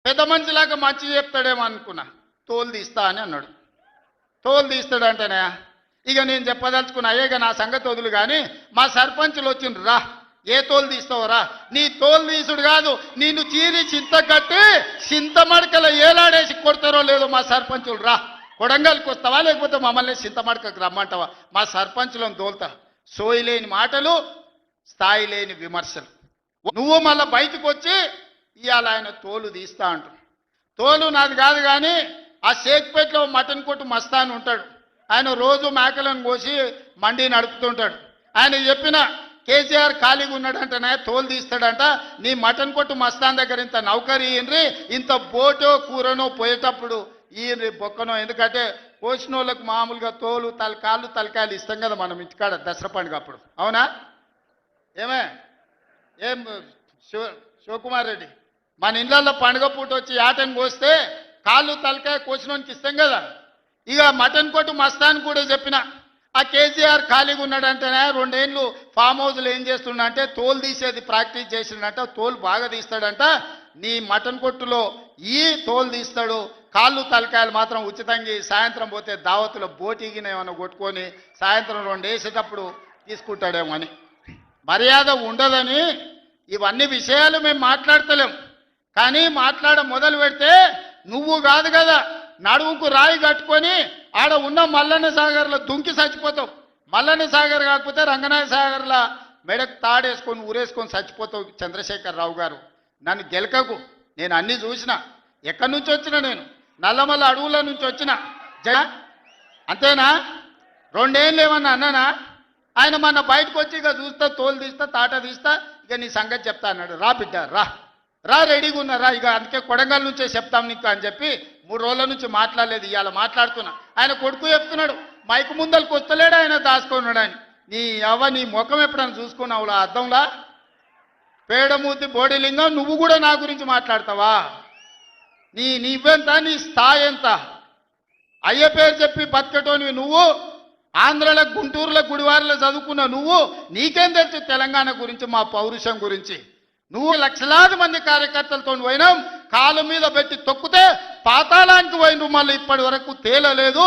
పెద్ద మనిషిలాగా మంచి చెప్తాడేమో అనుకున్నా. తోలు తీస్తా అని అన్నాడు. తోలు తీస్తాడంటేనే ఇక నేను చెప్పదలుచుకున్నా, అయ్యేగా నా సంగతి వదులు కానీ మా సర్పంచులు వచ్చిండ్రు, రా ఏ తోలు తీస్తావరా, నీ తోలు తీసుడు కాదు నిన్ను చీరి చింత కట్టి చింతమడకల ఏలాడేసి కొడతారో లేదో మా సర్పంచులు, రా కొడంగల్కి వస్తావా లేకపోతే మమ్మల్ని చింతమడకకు రమ్మంటావా, మా సర్పంచులను తోలుతా. సోయి లేని మాటలు, స్థాయి లేని విమర్శలు. నువ్వు మళ్ళీ బయటకు వచ్చి ఇవాళ ఆయన తోలు తీస్తా అంటు. తోలు నాది కాదు కానీ ఆ షేక్పేటలో మటన్ కొట్టు మస్తాన్ ఉంటాడు, ఆయన రోజు మేకలను కోసి మండి నడుపుతుంటాడు. ఆయన చెప్పిన కేసీఆర్ ఖాళీగా ఉన్నాడంటనే తోలు తీస్తాడంట, నీ మటన్ కొట్టు మస్తాన్ దగ్గర ఇంత నౌకరీ ఇయ్యండ్రి, ఇంత బోటో కూరనో పోయేటప్పుడు ఈయన బొక్కనో, ఎందుకంటే కోసిన వాళ్ళకు మామూలుగా తోలు కాళ్ళు తలకాయలు ఇస్తాం కదా మనం ఇంటికాడ దసరా పండుగ అప్పుడు, అవునా? ఏం శివకుమార్ రెడ్డి, మన ఇళ్ళల్లో పండుగ పూట వచ్చి యాటను కోస్తే కాళ్ళు తలకాయ కోసినోనికి ఇస్తాం కదా. ఇక మటన్ కొట్టు మస్తాన్ కూడా చెప్పిన, ఆ కేసీఆర్ ఖాళీగా ఉన్నాడంటేనే 2 ఏళ్ళు ఫామ్ హౌస్లో ఏం చేస్తుండంటే తోలు తీసేది ప్రాక్టీస్ చేసిండంట, తోలు బాగా తీస్తాడంట. నీ మటన్ కొట్టులో ఈ తోలు తీస్తాడు, కాళ్ళు తలకాయలు మాత్రం ఉచితంగా సాయంత్రం పోతే దావతులో బోటిగిన ఏమైనా కొట్టుకొని సాయంత్రం 2 వేసేటప్పుడు తీసుకుంటాడేమో అని. మర్యాద ఉండదని ఇవన్నీ విషయాలు మేము మాట్లాడతలేం, కానీ మాట్లాడ మొదలు పెడితే నువ్వు కాదు కదా నడువుకు రాయి కట్టుకొని ఆడ ఉన్న మల్లన్న సాగర్లో దుంకి చచ్చిపోతావు. మల్లన్న సాగర్ కాకపోతే రంగనాయ సాగర్లో మెడకు తాడేసుకొని ఊరేసుకొని చచ్చిపోతావు. చంద్రశేఖర్ రావు గారు, నన్ను గెలకకు, నేను అన్నీ చూసిన. ఎక్కడి నుంచి వచ్చినా నేను నల్లమల్ల అడవుల నుంచి వచ్చిన అంతేనా? 2 ఏళ్ళు ఏమన్నా అన్నానా? ఆయన మన బయటకు వచ్చి ఇక చూస్తా, తోలు తీస్తా, తాట తీస్తా, ఇక నీ సంగతి చెప్తా అన్నాడు. రా బిడ్డ రా రెడీగా ఉన్నారా, ఇక అందుకే కొడంగల్ నుంచే చెప్తాం నీకు అని చెప్పి 3 రోజుల నుంచి మాట్లాడలేదు, ఇవాళ మాట్లాడుతున్నా. ఆయన కొడుకు చెప్తున్నాడు మైకు ముందలకు వస్తలేడు, ఆయన దాచుకున్నాడు అని. నీ ముఖం ఎప్పుడైనా చూసుకున్నావులా అద్దంలా? పేడమూతి బోడిలింగం, నువ్వు కూడా నా గురించి మాట్లాడతావా? నీవెంత, నీ స్థాయి ఎంత? అయ్య పేరు చెప్పి బతికటోనివి నువ్వు, ఆంధ్రలో గుంటూరులో గుడివారిలో చదువుకున్న నువ్వు, నీకేం తెలుసు తెలంగాణ గురించి, మా పౌరుషం గురించి? నువ్వు లక్షలాది మంది కార్యకర్తలతో పోయినాం, కాలు మీద పెట్టి తొక్కితే పాతాళానికి పోయిన మళ్ళీ ఇప్పటి వరకు తేలలేదు.